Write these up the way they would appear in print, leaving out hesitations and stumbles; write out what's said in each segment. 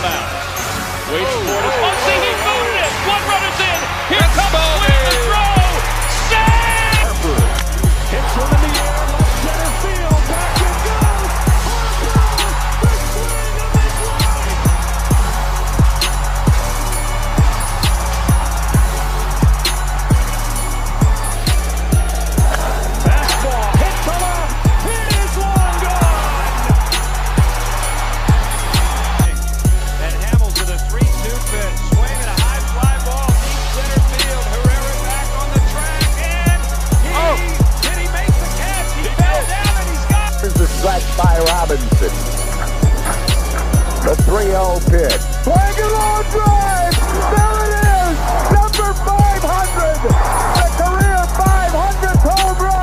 mound. Waits for it. Oh, see, he booted it. One runner's in. Here comes Swing, the throw. Save! Harper hits one in the air. Left center field. Back it goes. Harper, the swing of his life. Fastball hit to left. It is long gone. And Hamilton a 3-2 pitch. Swing and a high fly ball deep center field. Herrera back on the track and did he make the catch? He fell down and he's got. Here's the strike by Robinson. The 3-0 pitch. Swing and long drive. There it is. Number 500. The career 500th home run.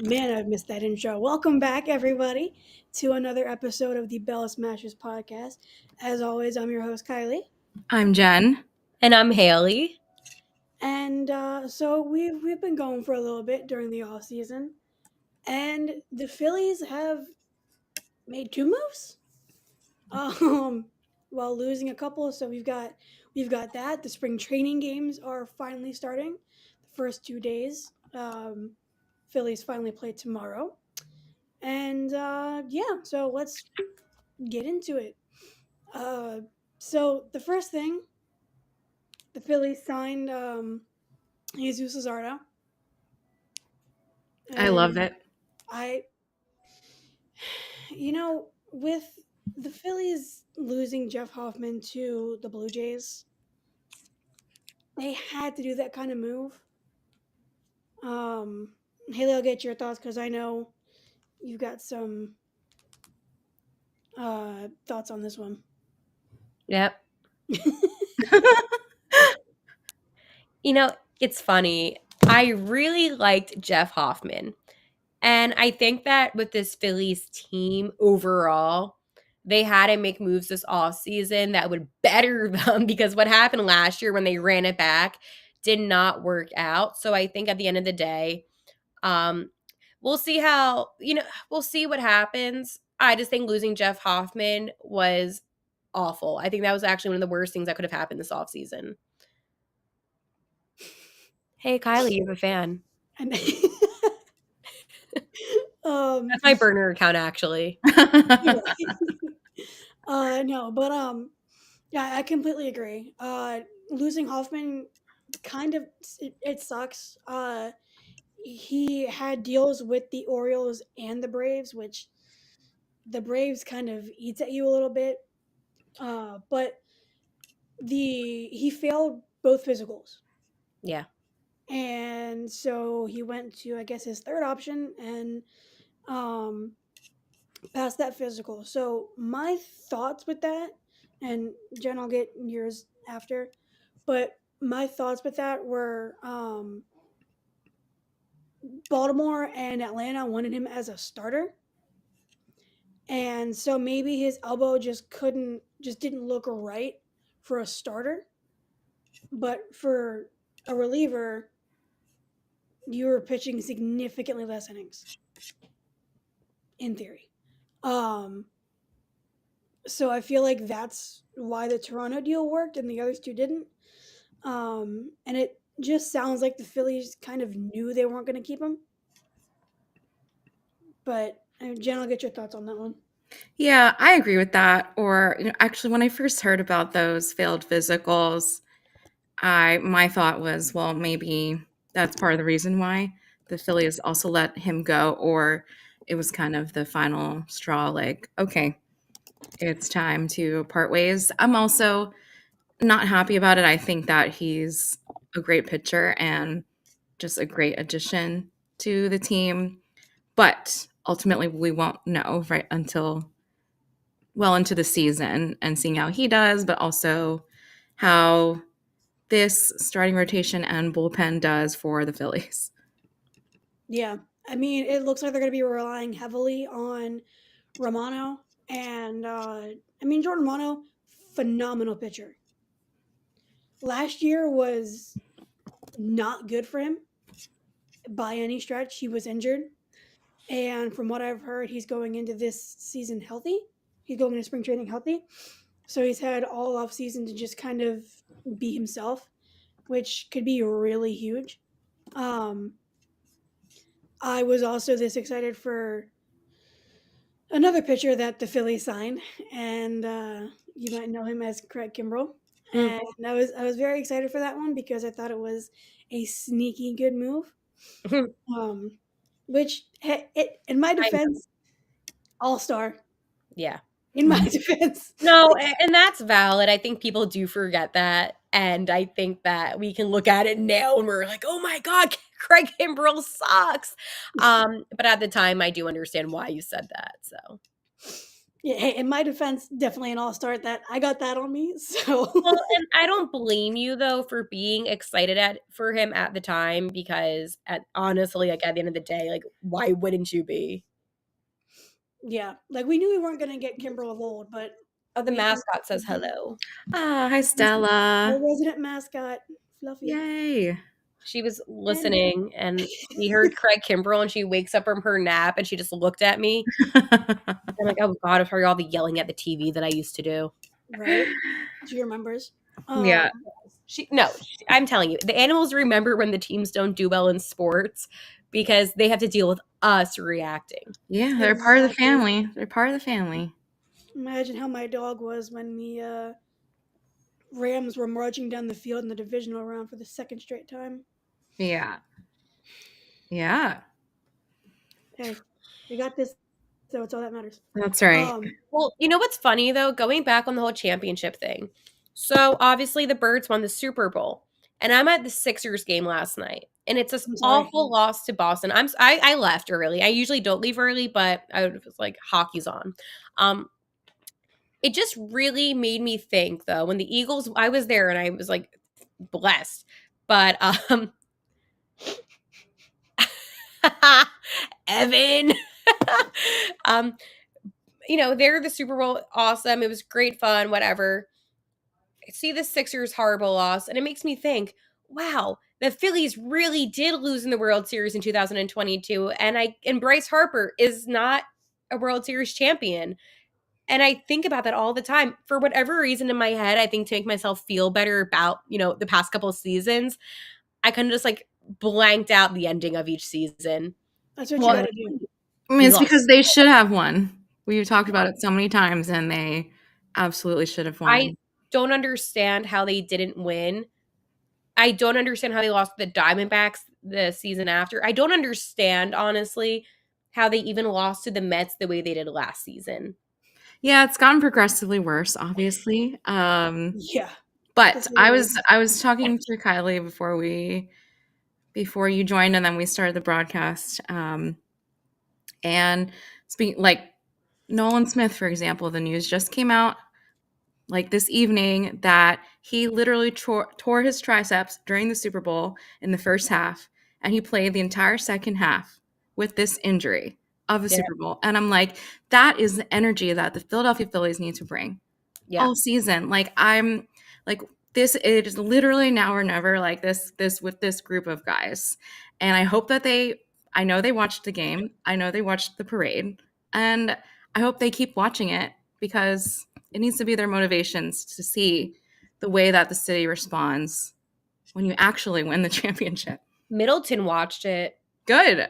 Man, I've missed that intro. Welcome back, everybody, to another episode of the Bell Smashers podcast. As always, I'm your host, Kylie. I'm Jen. And I'm Haley. And so we've been going for a little bit during the off season, and the Phillies have made 2 moves, while losing a couple. So we've got that. The spring training games are finally starting. The first 2 days. Phillies finally play tomorrow. And so let's get into it. So the first thing, the Phillies signed Jesus Luzardo. I love it. With the Phillies losing Jeff Hoffman to the Blue Jays, they had to do that kind of move. Haley, I'll get your thoughts because I know you've got some thoughts on this one. Yep. It's funny. I really liked Jeff Hoffman. And I think that with this Phillies team overall, they had to make moves this offseason that would better them because what happened last year when they ran it back did not work out. So I think at the end of the day, we'll see we'll see what happens. I just think losing Jeff Hoffman was awful. I think that was actually one of the worst things that could have happened this offseason. Hey, Kylie, you have a fan. That's my burner account, actually. No, but yeah, I completely agree. Losing Hoffman kind of it sucks. He had deals with the Orioles and the Braves, which the Braves kind of eats at you a little bit. But he failed both physicals. Yeah. And so he went to, I guess, his third option and passed that physical. So my thoughts with that, and Jen, I'll get yours after, but my thoughts with that were Baltimore and Atlanta wanted him as a starter. And so maybe his elbow just didn't look right for a starter. But for a reliever, you were pitching significantly less innings, in theory. So I feel like that's why the Toronto deal worked and the others 2 didn't. And it just sounds like the Phillies kind of knew they weren't going to keep him. But Jen, I'll get your thoughts on that one. Yeah, I agree with that. Or actually, when I first heard about those failed physicals, my thought was, well, maybe that's part of the reason why the Phillies also let him go, or it was kind of the final straw, like, okay, it's time to part ways. I'm also not happy about it. I think that he's a great pitcher and just a great addition to the team. But ultimately, we won't know right until well into the season and seeing how he does, but also how this starting rotation and bullpen does for the Phillies. Yeah. I mean, it looks like they're going to be relying heavily on Romano. And, Jordan Romano, phenomenal pitcher. Last year was not good for him by any stretch. He was injured. And from what I've heard, he's going into this season healthy. He's going into spring training healthy. So he's had all off season to just kind of be himself, which could be really huge. I was also this excited for another pitcher that the Phillies signed, and you might know him as Craig Kimbrell. And I was very excited for that one because I thought it was a sneaky good move. Which in my defense, all-star. Yeah. In my defense. No, and that's valid. I think people do forget that. And I think that we can look at it now and we're like, oh my God, Craig Kimbrell sucks. But at the time, I do understand why you said that. So, yeah, in my defense, definitely an all-star. That I got that on me. So, well, and I don't blame you though for being excited for him at the time because, honestly, like at the end of the day, like why wouldn't you be? Yeah, like we knew we weren't going to get Kimbrell of old, but the mascot says hello. Hi, Stella. Our resident mascot, Fluffy. Yay. She was listening and we heard Craig Kimbrell and she wakes up from her nap and she just looked at me. I'm like, oh God, I've heard all the yelling at the TV that I used to do. Right? She remembers. Yeah. I'm telling you, the animals remember when the teams don't do well in sports because they have to deal with us reacting. Yeah, they're part of the family. They're part of the family. Imagine how my dog was when the Rams were marching down the field in the divisional round for the second straight time. Yeah. Yeah. Hey, we got this, so it's all that matters. That's right. Well, you know what's funny, though? Going back on the whole championship thing. So, obviously, the Birds won the Super Bowl. And I'm at the Sixers game last night. And it's an awful loss to Boston. I left early. I usually don't leave early, but I was like, hockey's on. It just really made me think, though, when the Eagles, I was there and I was like blessed. But Evan, they're the Super Bowl, awesome. It was great fun, whatever. I see the Sixers horrible loss, and it makes me think, wow, the Phillies really did lose in the World Series in 2022, and Bryce Harper is not a World Series champion. And I think about that all the time. For whatever reason in my head, I think to make myself feel better about, the past couple of seasons, I kind of just like blanked out the ending of each season. That's what you gotta do. I mean, it's because they should have won. We've talked about it so many times, and they absolutely should have won. I don't understand how they didn't win. I don't understand how they lost the Diamondbacks the season after. I don't understand, honestly, how they even lost to the Mets the way they did last season. Yeah, it's gotten progressively worse, obviously. Yeah. But I was talking to Kylie before you joined, and then we started the broadcast. And speaking like Nolan Smith, for example, the news just came out like this evening that he literally tore his triceps during the Super Bowl in the first half, and he played the entire second half with this injury of the Super Bowl. And I'm like, that is the energy that the Philadelphia Phillies need to bring all season. Like, I'm like, it is literally now or never, like this with this group of guys. And I hope that I know they watched the game. I know they watched the parade, and I hope they keep watching it because it needs to be their motivations to see the way that the city responds when you actually win the championship. Middleton watched it. Good.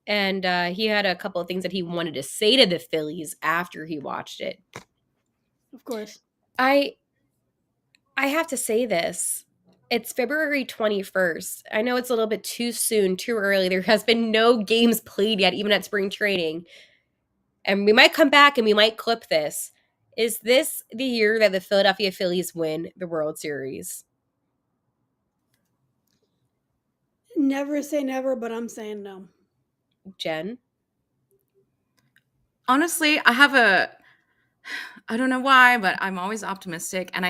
And he had a couple of things that he wanted to say to the Phillies after he watched it. Of course. I have to say this. It's February 21st. I know it's a little bit too soon, too early. There has been no games played yet, even at spring training. And we might come back and we might clip this. Is this the year that the Philadelphia Phillies win the World Series? Never say never, but I'm saying no. Jen? Honestly, I don't know why, but I'm always optimistic. And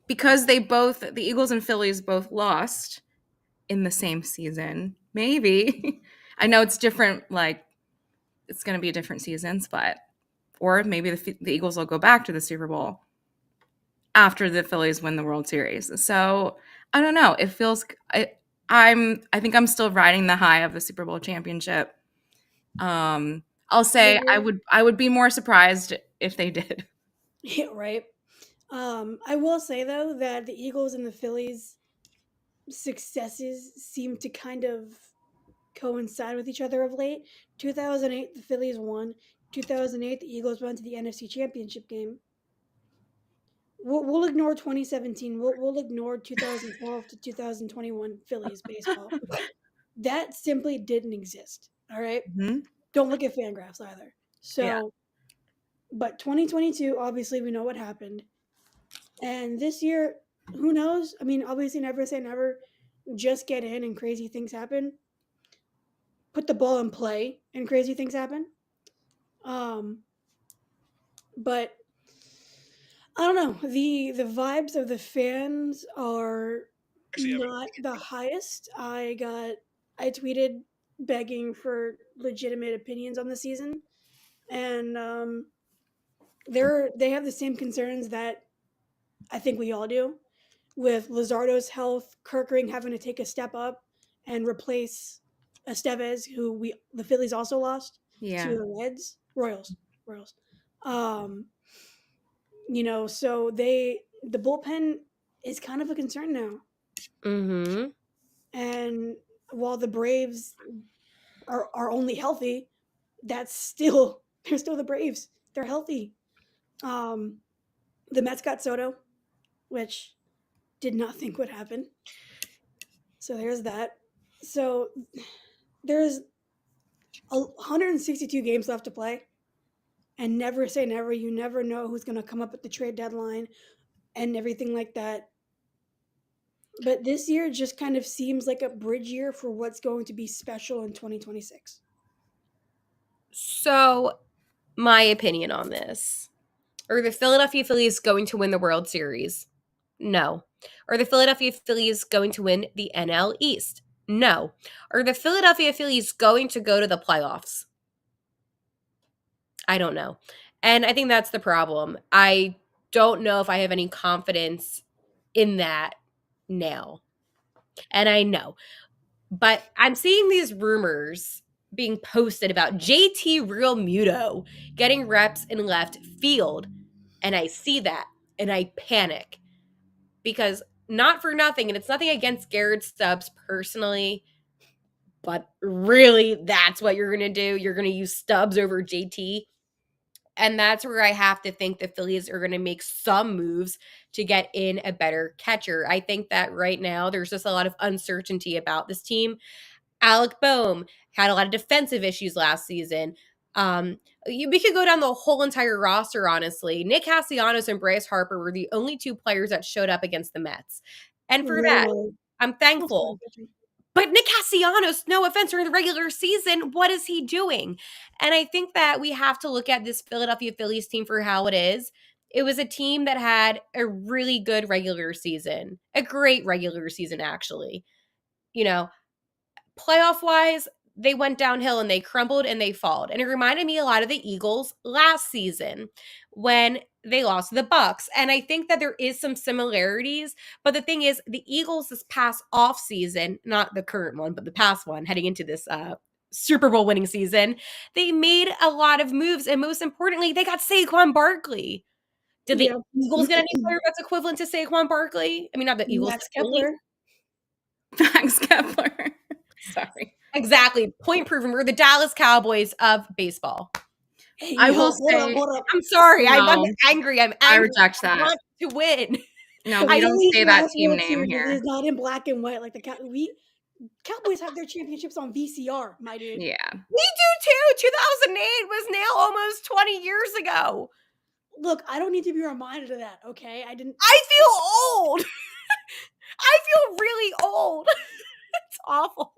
because the Eagles and Phillies both lost in the same season, maybe. I know it's different, like it's going to be different seasons, or maybe the Eagles will go back to the Super Bowl after the Phillies win the World Series. So I don't know. It feels I think I'm still riding the high of the Super Bowl championship. I'll say I would be more surprised if they did. Yeah, right. I will say though that the Eagles and the Phillies successes seem to kind of coincide with each other of late. 2008, the Phillies won. 2008, the Eagles went to the NFC Championship game. We'll ignore 2017. We'll ignore 2012 to 2021 Phillies baseball. That simply didn't exist. All right? Mm-hmm. Don't look at Fangraphs either. So, Yeah. But 2022, obviously, we know what happened. And this year, who knows? I mean, obviously, never say never. Just get in and crazy things happen. Put the ball in play and crazy things happen. But I don't know. The vibes of the fans are not the highest. I tweeted begging for legitimate opinions on the season, and they have the same concerns that I think we all do, with Luzardo's health, Kerkering having to take a step up and replace Estevez, who the Phillies also lost to the Royals. So the bullpen is kind of a concern now. Mm-hmm. And while the Braves are only healthy, they're still the Braves. They're healthy. The Mets got Soto, which did not think would happen. So there's that. So there's 162 games left to play. And never say never. You never know who's going to come up at the trade deadline and everything like that. But this year just kind of seems like a bridge year for what's going to be special in 2026. So, my opinion on this. Are the Philadelphia Phillies going to win the World Series? No. Are the Philadelphia Phillies going to win the NL East? No. Are the Philadelphia Phillies going to go to the playoffs? I don't know. And I think that's the problem. I don't know if I have any confidence in that now. And I know. But I'm seeing these rumors being posted about JT Realmuto getting reps in left field. And I see that and I panic. Because not for nothing, and it's nothing against Garrett Stubbs personally, but really that's what you're going to do. You're going to use Stubbs over JT. And that's where I have to think the Phillies are going to make some moves to get in a better catcher. I think that right now there's just a lot of uncertainty about this team. Alec Boehm had a lot of defensive issues last season. We could go down the whole entire roster, honestly. Nick Castellanos and Bryce Harper were the only two players that showed up against the Mets. And for that, I'm thankful. But Nick Castellanos, no offense, during the regular season, what is he doing? And I think that we have to look at this Philadelphia Phillies team for how it is. It was a team that had a really good regular season, a great regular season, actually. Playoff-wise, they went downhill and they crumbled and they followed. And it reminded me a lot of the Eagles last season when they lost to the Bucks. And I think that there is some similarities. But the thing is, the Eagles this past off season, not the current one, but the past one, heading into this Super Bowl winning season, they made a lot of moves. And most importantly, they got Saquon Barkley. Did the Eagles get any player that's equivalent to Saquon Barkley? I mean, not the Eagles. Max Kepler. Max Kepler. Sorry. Exactly. Point proven. We're the Dallas Cowboys of baseball. Hey, I will say, hold up. I'm sorry. No. I'm angry. I'm angry. I reject that. I want to win. No, we don't say that team name here. It's not in black and white like the Cowboys have their championships on VCR, my dude. Yeah. We do too. 2008 was now almost 20 years ago. Look, I don't need to be reminded of that, okay? I feel old. I feel really old. It's awful.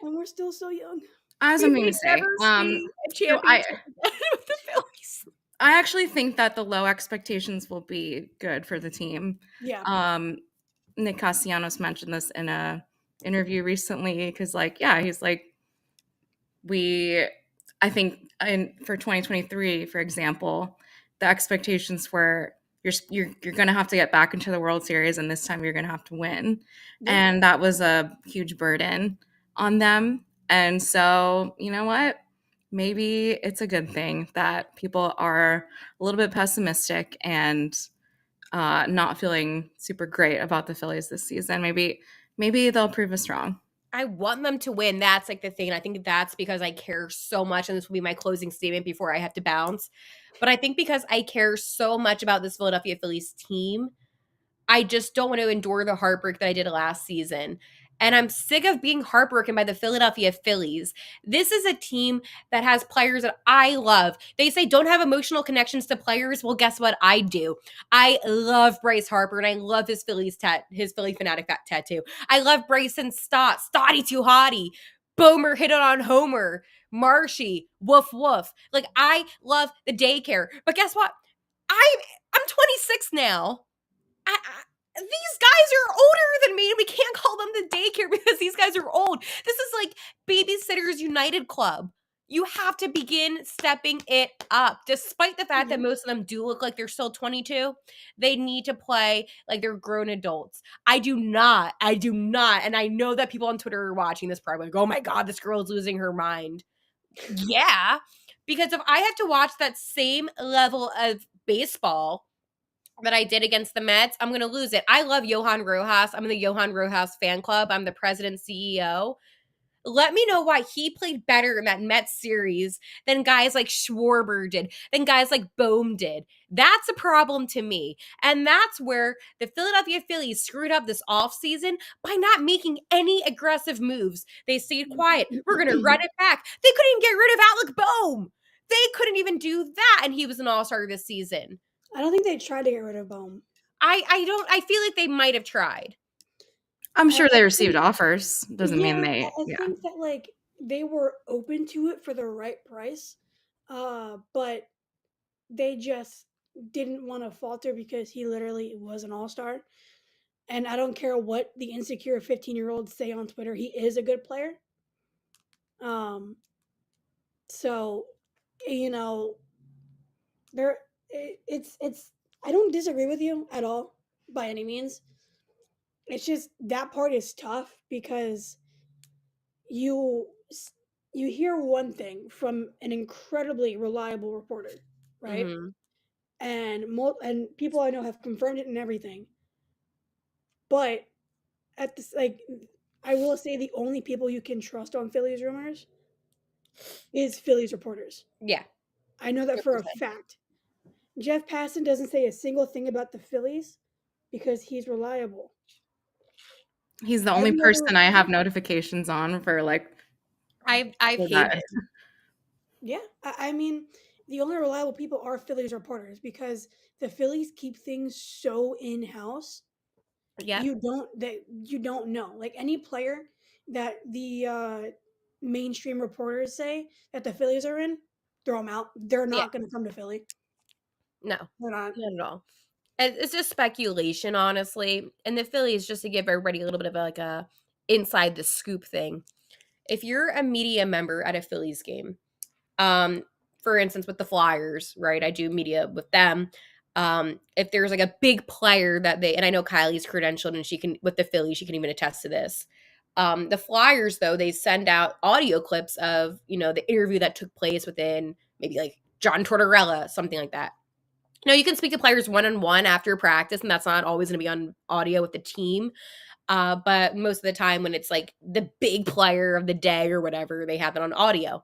And we're still so young. I have something to say. Never see a championship with the Phillies. I actually think that the low expectations will be good for the team. Yeah. Nick Castellanos mentioned this in a interview recently because, he's like, I think for 2023, for example, the expectations were you're going to have to get back into the World Series, and this time you're going to have to win, Yeah. and that was a huge burden on them. And so, you know what? Maybe it's a good thing that people are a little bit pessimistic and not feeling super great about the Phillies this season. Maybe they'll prove us wrong. I want them to win. That's like the thing. I think that's because I care so much, and this will be my closing statement before I have to bounce. But I think because I care so much about this Philadelphia Phillies team, I just don't want to endure the heartbreak that I did last season. And I'm sick of being heartbroken by the Philadelphia Phillies. This is a team that has players that I love. They say don't have emotional connections to players. Well, guess what? I do. I love Bryce Harper, and I love his Philly fanatic tattoo. I love Bryson Stott, Stotty Too Hottie, Bomer hit it on Homer, Marshy, woof woof. Like, I love the daycare. But guess what? I'm 26 now. These guys are older than me, and we can't call them the daycare because these guys are old. This is like Babysitters United Club. You have to begin stepping it up. Despite the fact that most of them do look like they're still 22, they need to play like they're grown adults. I do not. And I know that people on Twitter are watching this probably like, oh my God, this girl is losing her mind. Yeah, because if I have to watch that same level of baseball that I did against the Mets, I'm going to lose it. I love Johan Rojas. I'm in the Johan Rojas fan club. I'm the president CEO. Let me know why he played better in that Mets series than guys like Schwarber did, than guys like Bohm did. That's a problem to me. And that's where the Philadelphia Phillies screwed up this offseason by not making any aggressive moves. They stayed quiet. We're going to run it back. They couldn't even get rid of Alec Bohm. They couldn't even do that, and he was an all-star this season. I don't think they tried to get rid of Bohm. I feel like they might have tried. I'm sure they received offers. Doesn't mean they. I think that like they were open to it for the right price, but they just didn't want to falter because he literally was an all-star. And I don't care what the insecure 15-year-olds say on Twitter, he is a good player. So, you know, it's I don't disagree with you at all by any means. It's just that part is tough because you hear one thing from an incredibly reliable reporter, right? Mm-hmm. And people I know have confirmed it and everything. But at this, like, I will say the only people you can trust on Phillies rumors is Phillies reporters. Yeah, I know that for a fact. Jeff Passan doesn't say a single thing about the Phillies because he's reliable. He's the only person I have notifications on for like. I've hated. Yeah, I mean, the only reliable people are Phillies reporters because the Phillies keep things so in house. Yeah, you don't know, like, any player that the mainstream reporters say that the Phillies are in, throw them out. They're not going to come to Philly. No, they're not at all. It's just speculation, honestly. And the Phillies, just to give everybody a little bit of like a inside the scoop thing. If you're a media member at a Phillies game, for instance, with the Flyers, right? I do media with them. If there's like a big player that and I know Kylie's credentialed and she can, with the Phillies, she can even attest to this. The Flyers, though, they send out audio clips of, the interview that took place within maybe like John Tortorella, something like that. You can speak to players one-on-one after practice, and that's not always going to be on audio with the team. But most of the time when it's like the big player of the day or whatever, they have it on audio.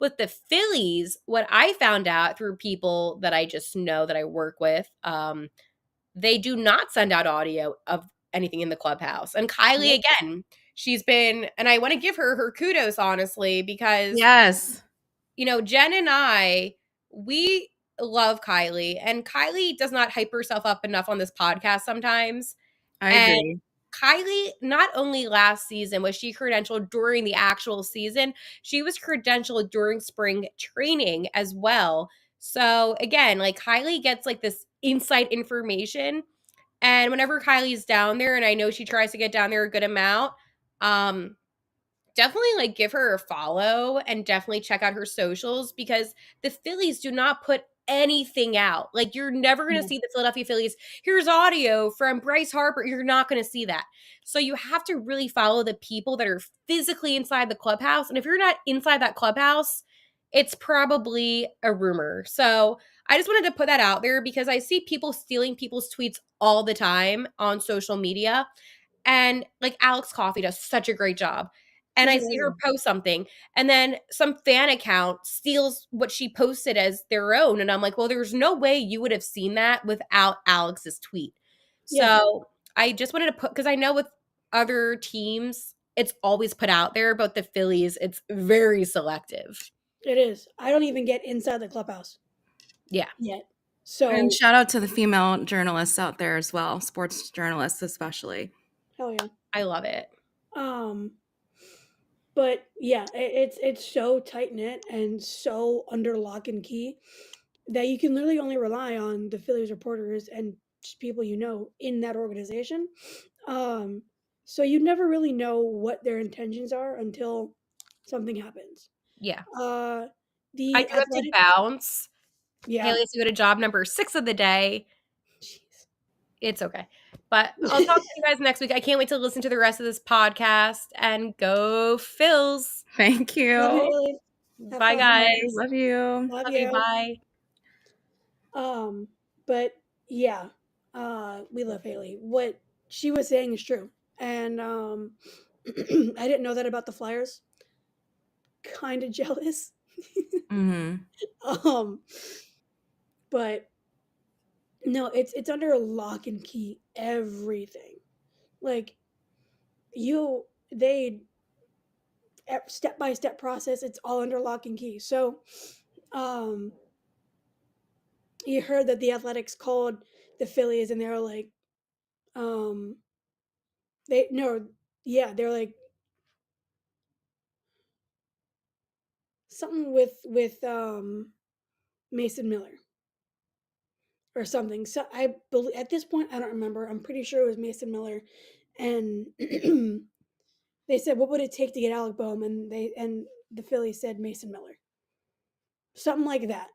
With the Phillies, what I found out through people that I just know that I work with, they do not send out audio of anything in the clubhouse. And Kylie, again, she's been, and I want to give her kudos, honestly, because yes, Jen and I, we love Kylie, and Kylie does not hype herself up enough on this podcast sometimes. I agree. Kylie, not only last season was she credentialed during the actual season, she was credentialed during spring training as well So again, like Kylie gets like this inside information, and whenever Kylie's down there, and I know she tries to get down there a good amount, definitely like give her a follow and definitely check out her socials, because the Phillies do not put anything out. Like, you're never going to No. see the Philadelphia Phillies, here's audio from Bryce Harper. You're not going to see that. So you have to really follow the people that are physically inside the clubhouse. And if you're not inside that clubhouse, it's probably a rumor. So I just wanted to put that out there, because I see people stealing people's tweets all the time on social media. And like Alex Coffey does such a great job. And She's I see her amazing. post something, and then some fan account steals what she posted as their own. And I'm like, well, there's no way you would have seen that without Alex's tweet. Yeah. So I just wanted to put, because I know with other teams, it's always put out there, but the Phillies, it's very selective. It is. I don't even get inside the clubhouse Yeah. yet. And So shout out to the female journalists out there as well, sports journalists especially. hell yeah. I love it. But yeah, it's so tight knit and so under lock and key that you can literally only rely on the Phillies reporters and just people you know in that organization. So you never really know what their intentions are until something happens. Yeah. The I do have to Athletic, bounce. yeah. Haley has to go to job number 6 of the day. Jeez. It's okay. But I'll talk to you guys next week. I can't wait to listen to the rest of this podcast, and go Phils. Thank you. Love you, Haley. Have Bye, fun, guys. Love you. Love Love you. you. Bye. But yeah, we love Haley. What she was saying is true, and I didn't know that about the Flyers. Kind of jealous. Mm-hmm. But no, it's under lock and key. Everything, like they step by step process. It's all under lock and key. So, you heard that the Athletics called the Phillies, and they were like, they're like something with Mason Miller or something. So I believe at this point I don't remember. I'm pretty sure it was Mason Miller, and they said, "What would it take to get Alec Boehm?" And the Phillies said Mason Miller, something like that.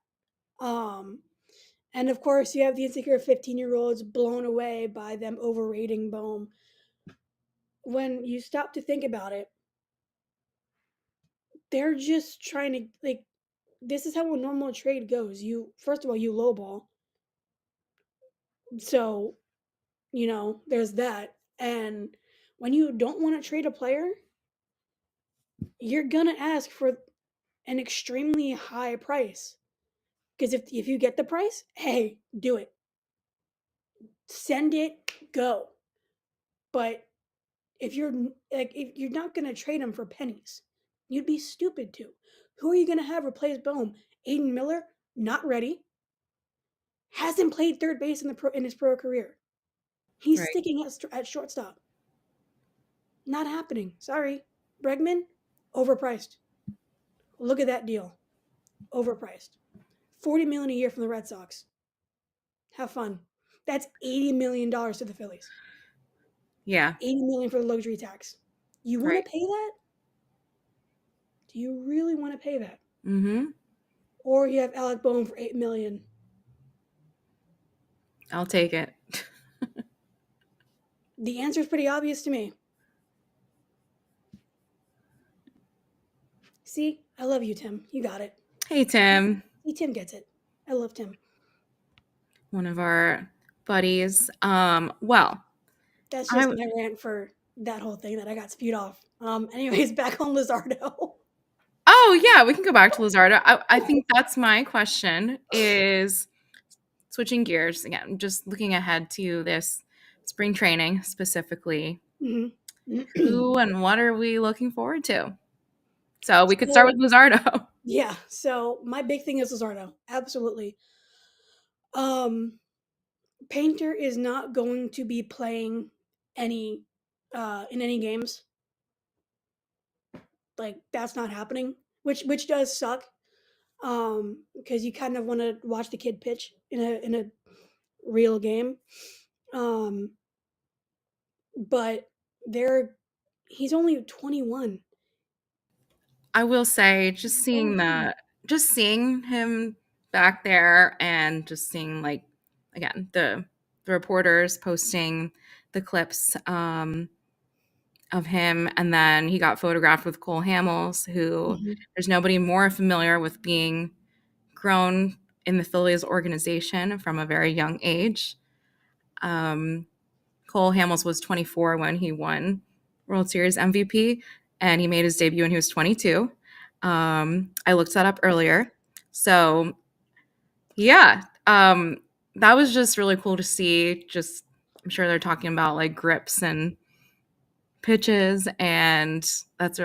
And of course you have the insecure 15-year-olds blown away by them overrating Boehm. When you stop to think about it, they're just trying to like. This is how a normal trade goes. You first of all you lowball. So, there's that. And when you don't want to trade a player, you're going to ask for an extremely high price. Because if you get the price, hey, do it. Send it, go. But if you're not going to trade him for pennies, you'd be stupid to. Who are you going to have replace Boehm? Aiden Miller, not ready. Hasn't played third base in his pro career. He's Right. sticking at shortstop. Not happening. Sorry. Bregman, overpriced. Look at that deal. Overpriced. $40 million a year from the Red Sox. Have fun. That's $80 million to the Phillies. Yeah. $80 million for the luxury tax. You want Right. to pay that? Do you really want to pay that? Mm-hmm. Or you have Alec Boehm for $8 million. I'll take it. The answer is pretty obvious to me. See, I love you, Tim. You got it. Hey, Tim. See, Tim gets it. I love Tim. One of our buddies. Well, That's just my rant for that whole thing that I got spewed off. Anyways, back on Luzardo. Oh yeah, we can go back to Luzardo. I think that's my question, is switching gears again, just looking ahead to this spring training specifically. Mm-hmm. Who and what are we looking forward to? So we could start with Luzardo. Yeah. So my big thing is Luzardo. Absolutely. Painter is not going to be playing in any games. Like, that's not happening, which does suck. because you kind of want to watch the kid pitch in a real game. But he's only 21. I will say, just seeing him back there and just seeing, like, again, the reporters posting the clips of him, and then he got photographed with Cole Hamels, who there's nobody more familiar with being grown in the Phillies organization from a very young age. Cole Hamels was 24 when he won World Series MVP, and he made his debut when he was 22. I looked that up earlier. So, yeah, that was just really cool to see. Just, I'm sure they're talking about like grips and pitches, and that's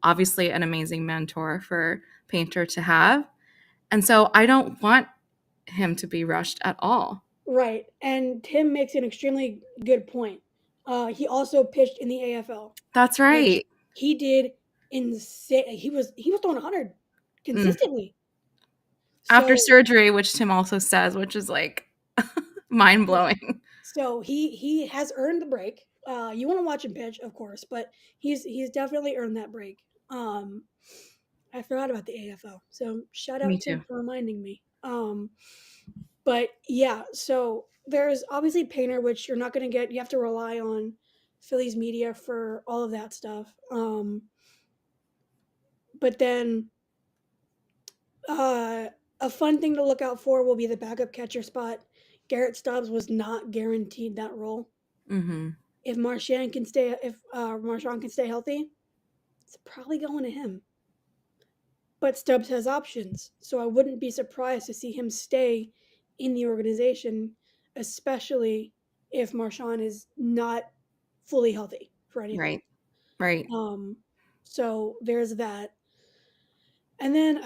obviously an amazing mentor for Painter to have. And so I don't want him to be rushed at all. Right, and Tim makes an extremely good point. He also pitched in the AFL. That's right. He did insane. He was throwing 100 consistently. After surgery, which Tim also says, which is like mind blowing. So he has earned the break. You want to watch him pitch, of course, but he's definitely earned that break. I forgot about the AFL, so shout out Tim for reminding me. But yeah, so there's obviously Painter, which you're not going to get. You have to rely on Phillies media for all of that stuff. But then a fun thing to look out for will be the backup catcher spot. Garrett Stubbs was not guaranteed that role. Mm-hmm. If Marchand can stay healthy, it's probably going to him. But Stubbs has options, so I wouldn't be surprised to see him stay in the organization, especially if Marchand is not fully healthy for anything. Right. So there's that. And then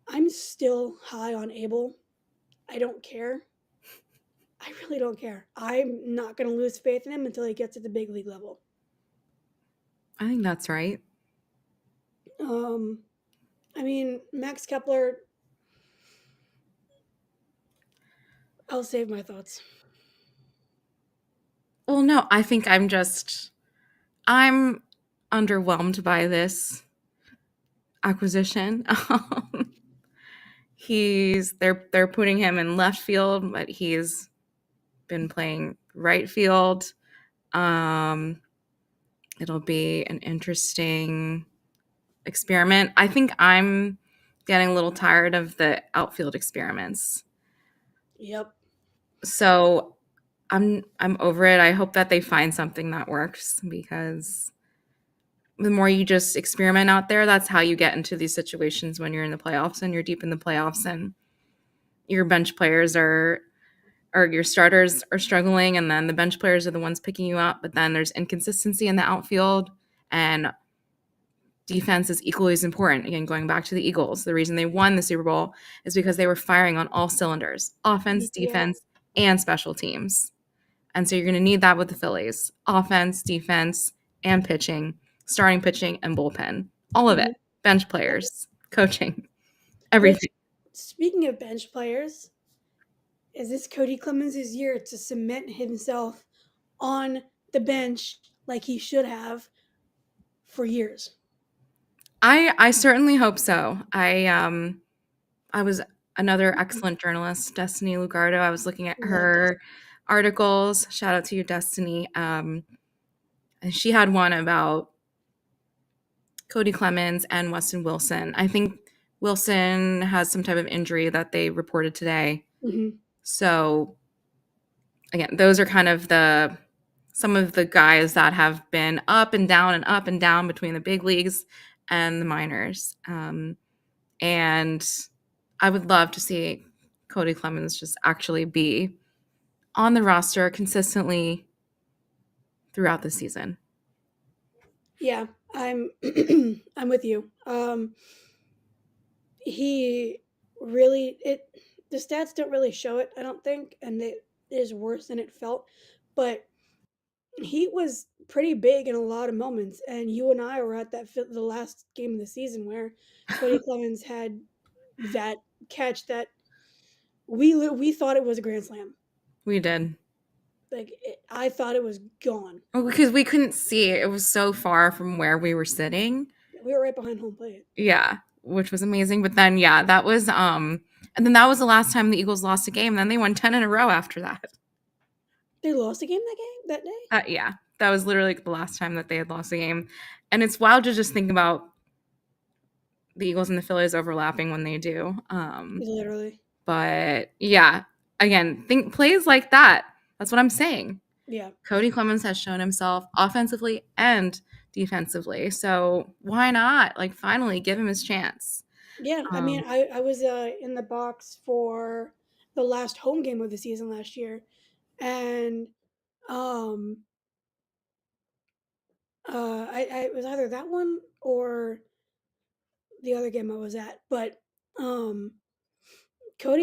I'm still high on Abel. I don't care. I really don't care. I'm not going to lose faith in him until he gets to the big league level. I think that's right. I mean, Max Kepler, I'll save my thoughts. Well, no, I think I'm underwhelmed by this acquisition. They're putting him in left field, but he's been playing right field. It'll be an interesting experiment. I think I'm getting a little tired of the outfield experiments. Yep. So I'm over it. I hope that they find something that works, because the more you just experiment out there, that's how you get into these situations when you're in the playoffs and you're deep in the playoffs and your bench players or your starters are struggling, and then the bench players are the ones picking you up, but then there's inconsistency in the outfield, and defense is equally as important. Again, going back to the Eagles, the reason they won the Super Bowl is because they were firing on all cylinders: offense, defense, and special teams. And so you're going to need that with the Phillies: offense, defense, and pitching, starting pitching, and bullpen. All of it. Bench players, coaching, everything. Speaking of bench players, is this Cody Clemens' year to cement himself on the bench like he should have for years? I certainly hope so. I was another excellent journalist, Destiny Lugardo. I was looking at her articles. Shout out to you, Destiny. And she had one about Cody Clemens and Weston Wilson. I think Wilson has some type of injury that they reported today. Mm-hmm. So again, those are kind of some of the guys that have been up and down between the big leagues and the minors. And I would love to see Cody Clemens just actually be on the roster consistently throughout the season. Yeah, I'm I'm with you. He really the stats don't really show it, I don't think, and it is worse than it felt. But he was pretty big in a lot of moments, and you and I were at the last game of the season where Cody Clemens had that catch that we thought it was a grand slam. We did. I thought it was gone. Oh, because we couldn't see it. It was so far from where we were sitting. We were right behind home plate. Yeah, which was amazing. But then, yeah, that was and then that was the last time the Eagles lost a game. Then they won 10 in a row after that. They lost a game that day? Yeah, that was literally the last time that they had lost a game. And it's wild to just think about the Eagles and the Phillies overlapping when they do. Literally. But yeah, again, think plays like that. That's what I'm saying. Yeah. Cody Clemens has shown himself offensively and defensively. So why not? Like, finally give him his chance. Yeah, I mean, I was in the box for the last home game of the season last year, and I it was either that one or the other game I was at, but Cody,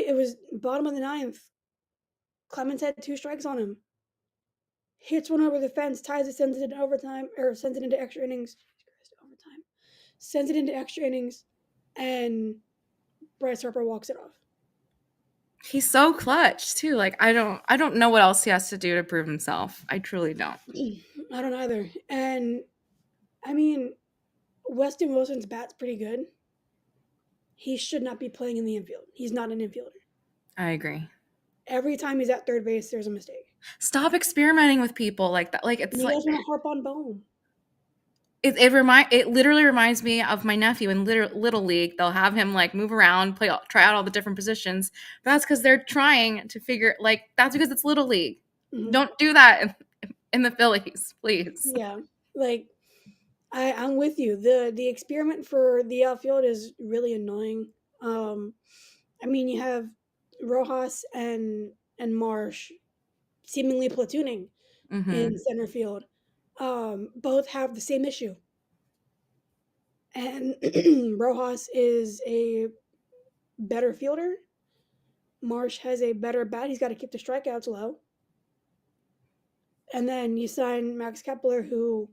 it was bottom of the ninth. Clemens had 2 strikes on him. Hits one over the fence, ties it, sends it into overtime, or sends it into extra innings. Overtime. Sends it into extra innings, and Bryce Harper walks it off. He's so clutch too. Like, I don't know what else he has to do to prove himself. I truly don't. I don't either. And I mean, Weston Wilson's bat's pretty good. He should not be playing in the infield. He's not an infielder. I agree. Every time he's at third base, there's a mistake. Stop experimenting with people like that. Like, it's And he like doesn't want to harp on Bohm. it literally reminds me of my nephew in little league. They'll have him like move around, try out all the different positions. But that's because they're trying to figure, like, that's because it's little league. Mhm. Don't do that in the Phillies, please. Yeah, like I'm with you. The experiment for the outfield is really annoying. I mean, you have Rojas and Marsh seemingly platooning Mhm. in center field. Both have the same issue. And Rojas is a better fielder. Marsh has a better bat. He's got to keep the strikeouts low. And then you sign Max Kepler, who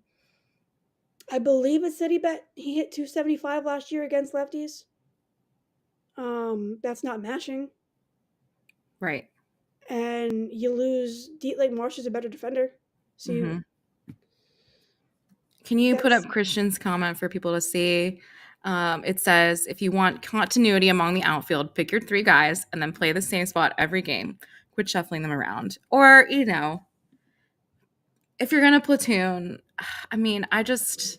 I believe it said he hit 275 last year against lefties. That's not mashing. Right. And you lose like Marsh is a better defender. So Mhm. Can you put up Christian's comment for people to see? It says, if you want continuity among the outfield, pick your 3 guys and then play the same spot every game. Quit shuffling them around. Or, if you're going to platoon, I mean, if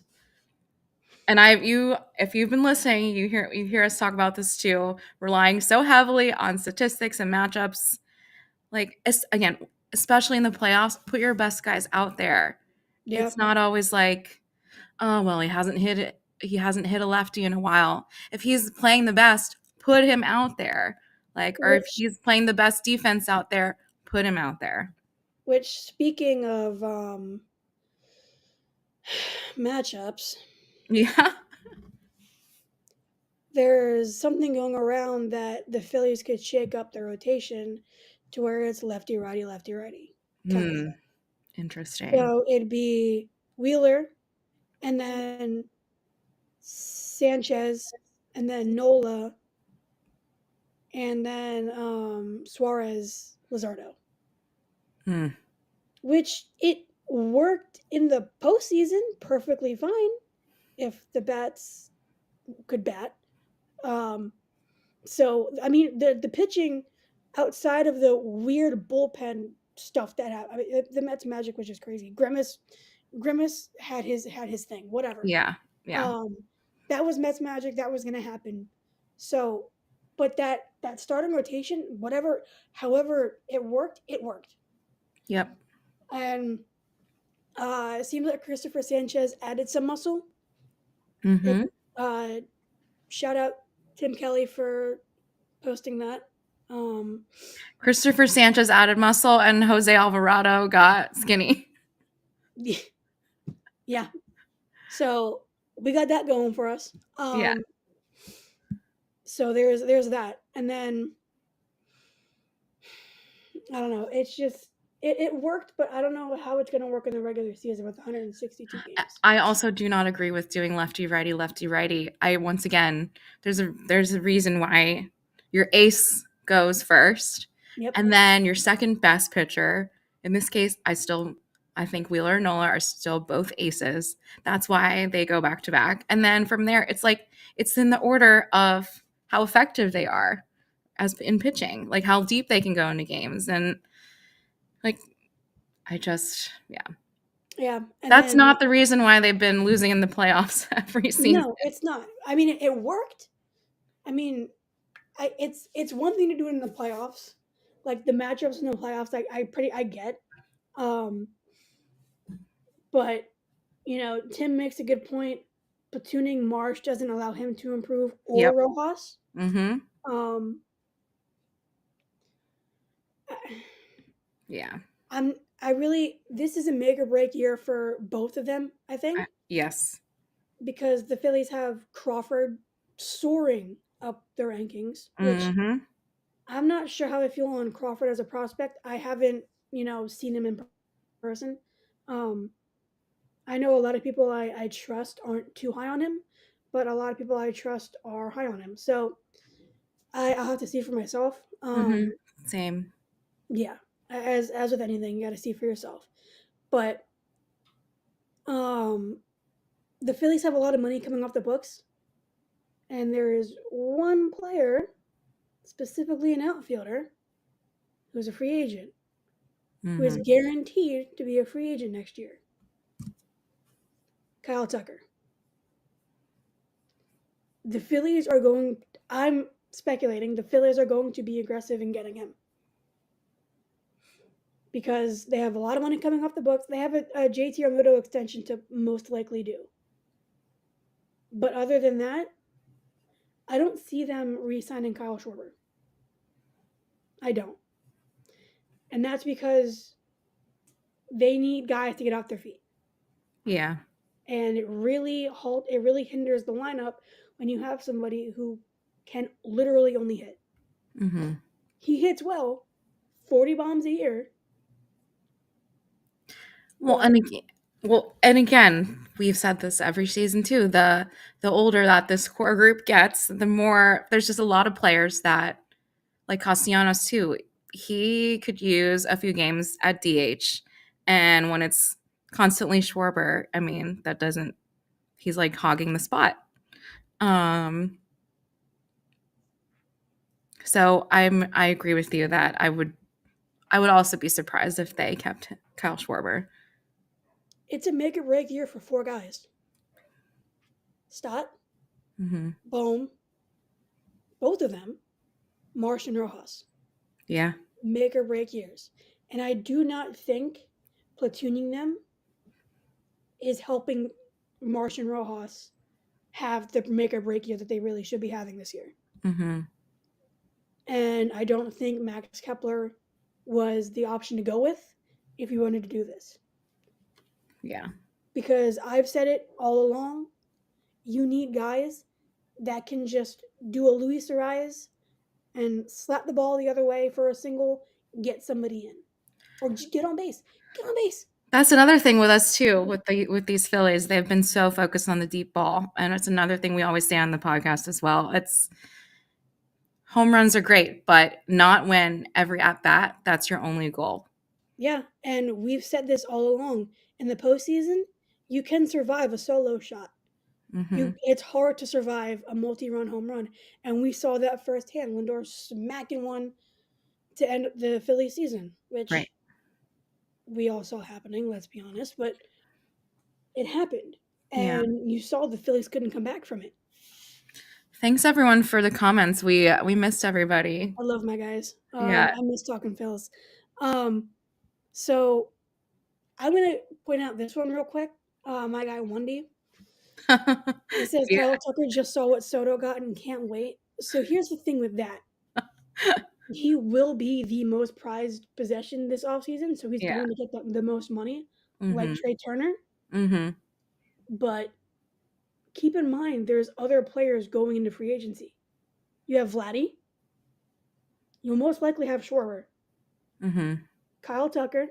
you've been listening, you hear us talk about this too, relying so heavily on statistics and matchups. Like, again, especially in the playoffs, put your best guys out there. Yeah. It's not always like, oh, well, he hasn't hit a lefty in a while. If he's playing the best, put him out there. Or if he's playing the best defense out there, put him out there. Which, speaking of matchups, yeah, there's something going around that the Phillies could shake up the rotation to where it's lefty, righty, lefty, righty. Interesting. So it'd be Wheeler, and then Sanchez, and then Nola, and then Suarez, Luzardo. Which it worked in the postseason perfectly fine if the bats could bat. So I mean, the pitching outside of the weird bullpen stuff that happened, I mean, the Mets magic was just crazy. Grimace had his thing, whatever. Yeah. That was Mets magic. That was gonna happen. So, but that starting rotation, however it worked. Yep. And it seems like Christopher Sanchez added some muscle. Mm-hmm. Shout out Tim Kelly for posting that. Christopher Sanchez added muscle and Jose Alvarado got skinny. Yeah. So we got that going for us. Yeah. So there's that. And then I don't know, it's just It worked, but I don't know how it's going to work in the regular season with 162 games. I also do not agree with doing lefty righty. Once again, there's a reason why your ace goes first, Yep. and then your second best pitcher. In this case, I think Wheeler and Nola are still both aces. That's why they go back to back, and then from there, it's in the order of how effective they are as in pitching, like how deep they can go into games, and like yeah. Yeah. And That's then, not the reason why they've been losing in the playoffs every season. no, it's not. I mean, it worked. I mean, it's one thing to do it in the playoffs, like the matchups in the playoffs. I get, but Tim makes a good point. Platooning Marsh doesn't allow him to improve, or Yep. Rojas. Mm-hmm. Yeah. This is a make or break year for both of them, I think, Yes. because the Phillies have Crawford soaring up the rankings, which Mm-hmm. I'm not sure how I feel on Crawford as a prospect. I haven't, seen him in person. I know a lot of people I trust aren't too high on him, but a lot of people I trust are high on him. So I'll have to see for myself. Mm-hmm. Same. Yeah, as with anything, you got to see for yourself. But the Phillies have a lot of money coming off the books, and there is one player, specifically an outfielder, who's a free agent, who is Mm-hmm. guaranteed to be a free agent next year. Kyle Tucker. The Phillies are going. I'm speculating the Phillies are going to be aggressive in getting him because they have a lot of money coming off the books. They have a JT Realmuto extension to most likely do. But other than that, I don't see them re-signing Kyle Schwarber. I don't. And that's because they need guys to get off their feet. Yeah. And it really hinders the lineup when you have somebody who can literally only hit. Mm-hmm. He hits well, 40 bombs a year. Well, and again, we've said this every season too. The older that this core group gets, the more there's just a lot of players that, like Castellanos too, he could use a few games at DH, and when it's constantly Schwarber, I mean, he's like hogging the spot. So I agree with you that I would also be surprised if they kept Kyle Schwarber. It's a make or break year for 4 guys. Stott, Mm-hmm. Bohm, both of them, Marsh and Rojas. Yeah. Make or break years. And I do not think platooning them is helping Marsh and Rojas have the make or break year that they really should be having this year. Mm-hmm. And I don't think Max Kepler was the option to go with if you wanted to do this. Yeah. Because I've said it all along, you need guys that can just do a Luis Arias and slap the ball the other way for a single, get somebody in. Or just get on base. Get on base. That's another thing with us too, with these Phillies. They've been so focused on the deep ball. And it's another thing we always say on the podcast as well. It's home runs are great, but not when every at bat, that's your only goal. Yeah, and we've said this all along. In the postseason, you can survive a solo shot. Mm-hmm. It's hard to survive a multi-run home run, and we saw that firsthand. Lindor smacking one to end the Philly season, which Right. we all saw happening. Let's be honest, but it happened, Yeah. and you saw the Phillies couldn't come back from it. Thanks everyone for the comments. We missed everybody. I love my guys. Yeah. I miss talking Phils. So I'm gonna point out this one real quick. My guy Wendy. It says Yeah. Kyle Tucker just saw what Soto got and can't wait. So here's the thing with that. He will be the most prized possession this offseason, so he's Yeah. going to get the most money, Mm-hmm. like Trey Turner. Mm-hmm. But keep in mind, there's other players going into free agency. You have Vladdy. You'll most likely have Schwarber. Mm-hmm. Kyle Tucker,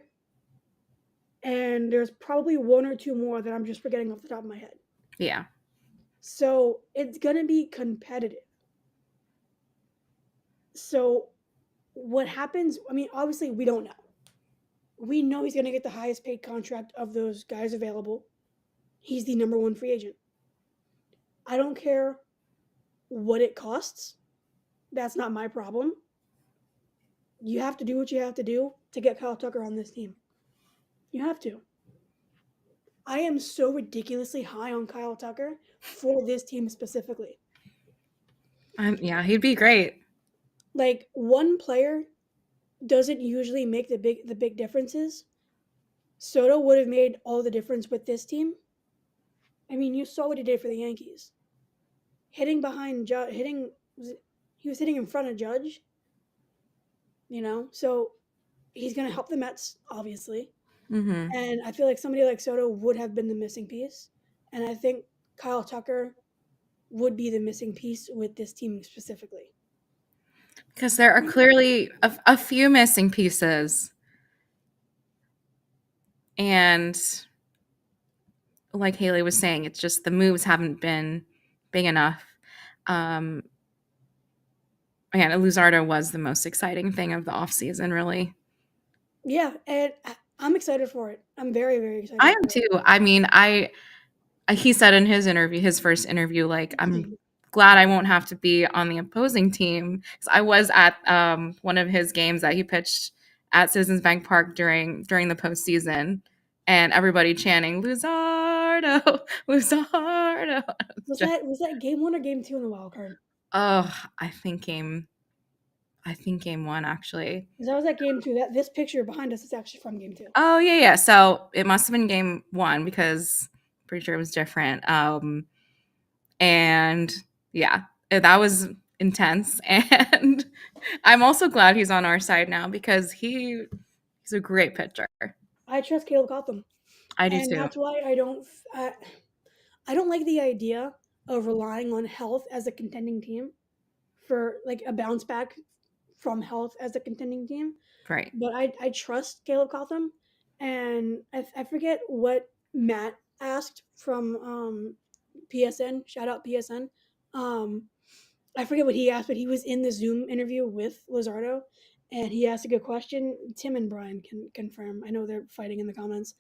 and there's probably one or two more that I'm just forgetting off the top of my head. Yeah. So it's going to be competitive. So what happens? I mean, obviously, we don't know. We know he's going to get the highest paid contract of those guys available. He's the number one free agent. I don't care what it costs. That's not my problem. You have to do what you have to do to get Kyle Tucker on this team. You have to. I am so ridiculously high on Kyle Tucker for this team specifically. Yeah, he'd be great. Like, one player doesn't usually make the big differences. Soto would have made all the difference with this team. I mean, you saw what he did for the Yankees. Hitting behind Judge, he was hitting in front of Judge. You know, so he's going to help the Mets, obviously. Mm-hmm. And I feel like somebody like Soto would have been the missing piece. And I think Kyle Tucker would be the missing piece with this team specifically. Because there are clearly a few missing pieces. And like Haley was saying, it's just the moves haven't been big enough. Again, Luzardo was the most exciting thing of the offseason, really. Yeah, and I'm excited for it. I'm very, very excited. I am too. I mean, he said in his first interview, like, I'm glad I won't have to be on the opposing team. So I was at one of his games that he pitched at Citizens Bank Park during the postseason, and everybody chanting Luzardo, Luzardo. Was that game 1 or game 2 in the wild card? Oh, I think game 1 actually. Because that was at game 2. This picture behind us is actually from game 2. Oh yeah. So it must have been game 1 because I'm pretty sure it was different. And yeah, that was intense. And I'm also glad he's on our side now because he's a great pitcher. I trust Caleb Cotham. I do and too. That's why I don't like the idea of relying on health as a contending team for like a bounce back from health as a contending team. Right. But I trust Caleb Cotham, and I forget what Matt asked from PSN. Shout out PSN. I forget what he asked, but he was in the Zoom interview with Luzardo, and he asked a good question. Tim and Brian can confirm. I know they're fighting in the comments.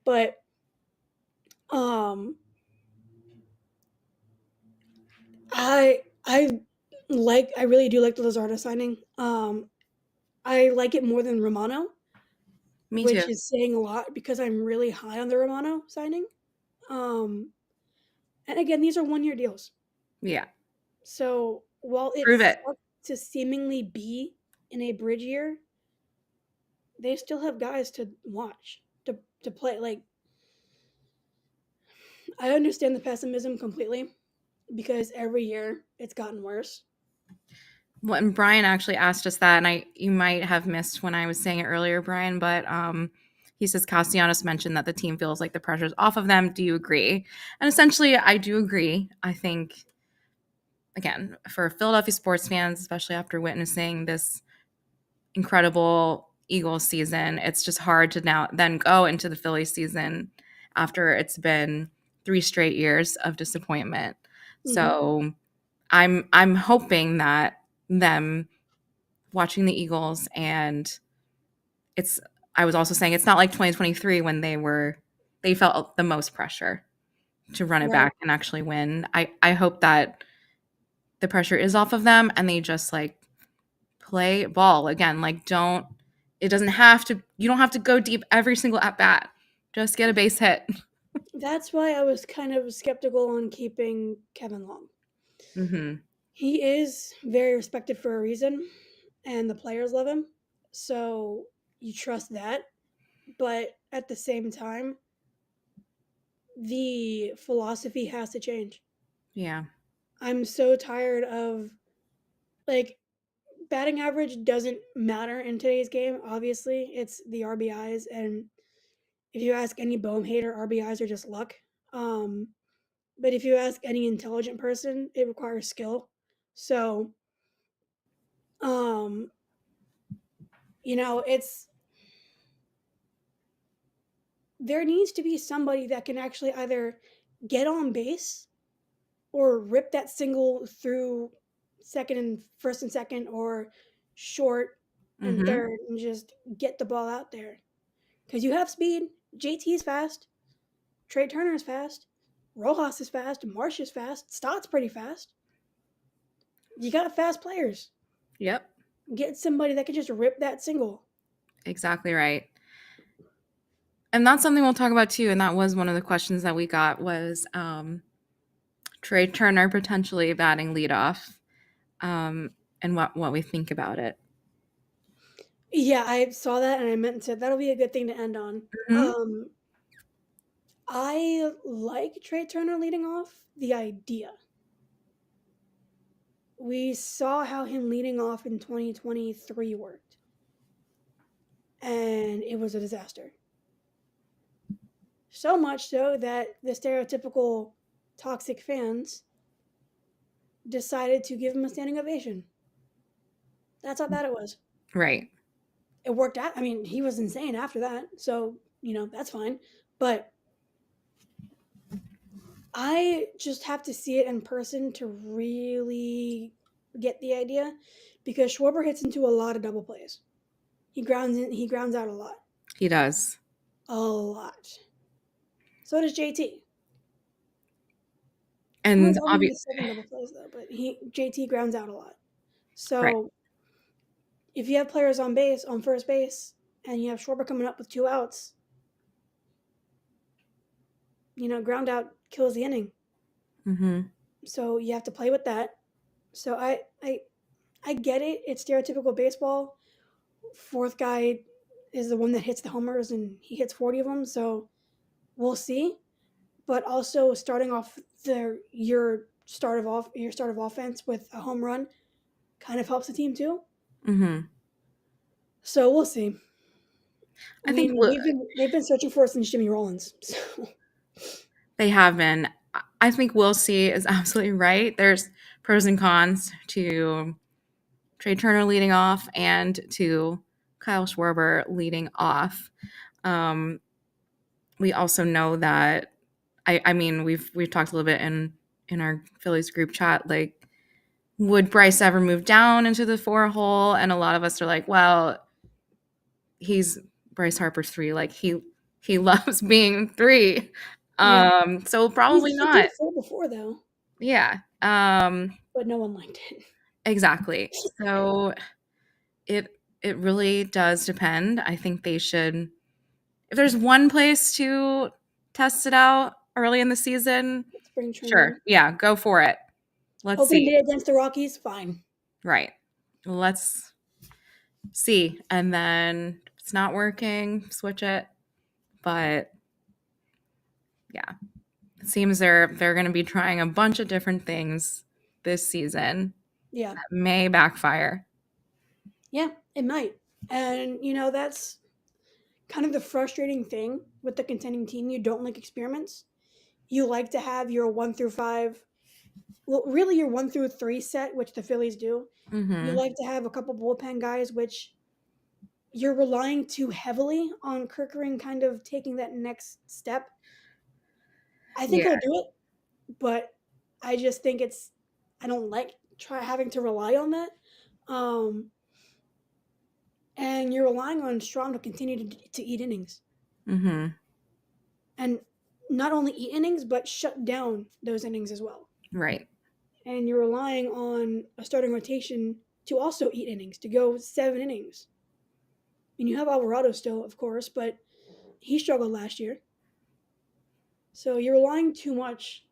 But I really do like the Luzardo signing. I like it more than Romano. Me which too. is saying a lot because I'm really high on the Romano signing. And again, these are 1-year deals. Yeah. So while Prove it's it. to seemingly be in a bridge year, they still have guys to watch, to play. Like, I understand the pessimism completely because every year it's gotten worse. Well, and Brian actually asked us that, and you might have missed when I was saying it earlier, Brian, but he says Castellanos mentioned that the team feels like the pressure's off of them. Do you agree? And essentially, I do agree. I think, again, for Philadelphia sports fans, especially after witnessing this incredible Eagles season, it's just hard to now then go into the Philly season after it's been 3 straight years of disappointment. Mhm. So I'm hoping that them watching the Eagles, and I was also saying it's not like 2023 when they felt the most pressure to run it back and actually win. I hope that the pressure is off of them and they just like play ball again. Like you don't have to go deep every single at bat. Just get a base hit. That's why I was kind of skeptical on keeping Kevin Long. Mm-hmm. He is very respected for a reason, and the players love him. So you trust that. But at the same time, the philosophy has to change. Yeah. I'm so tired of, like, batting average doesn't matter in today's game. Obviously, it's the RBIs, and if you ask any Bohm hater, RBIs are just luck. But if you ask any intelligent person, it requires skill. So, it's there needs to be somebody that can actually either get on base or rip that single through first and second, or short and Mm-hmm. third, and just get the ball out there. Because you have speed. JT's fast. Trey Turner's fast. Rojas is fast. Marsh is fast. Stott's pretty fast. You got fast players. Yep. Get somebody that can just rip that single. Exactly right. And that's something we'll talk about too. And that was one of the questions that we got was Trey Turner potentially batting leadoff, and what we think about it. Yeah, I saw that and I meant to. That'll be a good thing to end on. Mhm. I like Trey Turner leading off. The idea. We saw how him leading off in 2023 worked, and it was a disaster. So much so that the stereotypical toxic fans decided to give him a standing ovation. That's how bad it was. Right. It worked out. I mean, he was insane after that, so that's fine. But I just have to see it in person to really get the idea, because Schwarber hits into a lot of double plays. He grounds out a lot. He does. A lot. So does JT. And Only obviously, 7 double plays though, but JT grounds out a lot. So right. if you have players on first base, and you have Schwarber coming up with 2 outs, ground out kills the inning. Mm-hmm. So you have to play with that. So I get it. It's stereotypical baseball. Fourth guy is the one that hits the homers, and he hits 40 of them. So we'll see. But also starting off your start of offense with a home run kind of helps the team too. Mm-hmm. So we'll see. I think they've been searching for it since Jimmy Rollins. So they have been. I think we'll see is absolutely right. There's pros and cons to Trey Turner leading off and to Kyle Schwarber leading off. We also know that I mean we've talked a little bit in our Phillies group chat, like, would Bryce ever move down into the 4 hole? And a lot of us are like, well, he's Bryce Harper's 3. Like he loves being 3. Yeah. So probably he not. did 4 before though. Yeah. But no one liked it. Exactly. So it really does depend. I think they should, if there's one place to test it out early in the season, Spring training. sure. Yeah, go for it. Let's Opening see. day against the Rockies, fine. Right. Let's see. And then if it's not working, switch it. But yeah, it seems they're going to be trying a bunch of different things this season. Yeah. That may backfire. Yeah, it might. And, that's kind of the frustrating thing with the contending team. You don't like experiments. You like to have your 1 through 5, well, really your 1 through 3 set, which the Phillies do. Mm-hmm. You like to have a couple bullpen guys, which you're relying too heavily on Kerkering kind of taking that next step. I think he'll do it, but I just think I don't like having to rely on that. And you're relying on Strahm to continue to eat innings. Mm-hmm. And not only eat innings, but shut down those innings as well. Right. And you're relying on a starting rotation to also eat innings, to go 7 innings. And you have Alvarado still, of course, but he struggled last year. So you're relying too much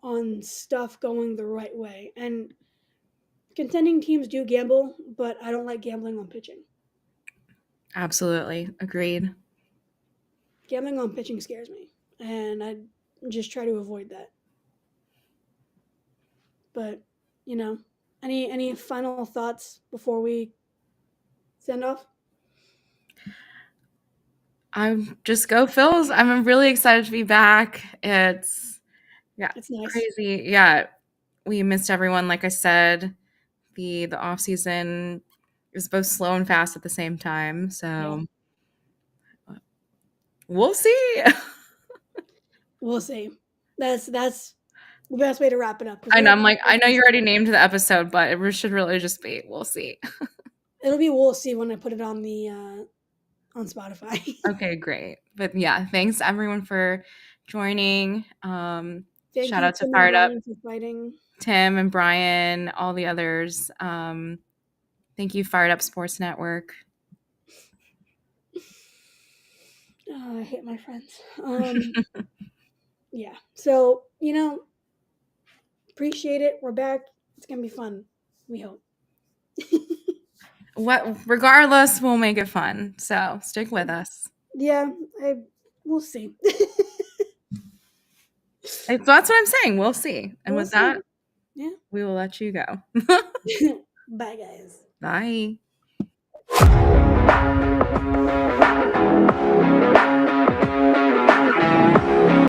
on stuff going the right way. And contending teams do gamble, but I don't like gambling on pitching. Absolutely. Agreed. Gambling on pitching scares me, and I just try to avoid that. But, any final thoughts before we send off? I'm just go Phils. I'm really excited to be back. It's It's nice. crazy. Yeah. We missed everyone. Like I said, the off season It was both slow and fast at the same time. So we'll see. We'll see. That's the best way to wrap it up. I know. I'm like, I know you already named the episode, but it should really just be we'll see. It'll be we'll see when I put it on the on Spotify. Okay, great. But yeah, thanks everyone for joining. Shout out to Tim Fired Up, for fighting. Tim and Brian, all the others. Thank you, Fired Up Sports Network. Oh, I hate my friends. Yeah. So, appreciate it. We're back. It's going to be fun. We hope. Regardless, we'll make it fun. So stick with us. Yeah, we'll see. That's what I'm saying. We'll see. And We'll with that, yeah, we will let you go. Bye, guys. Bye.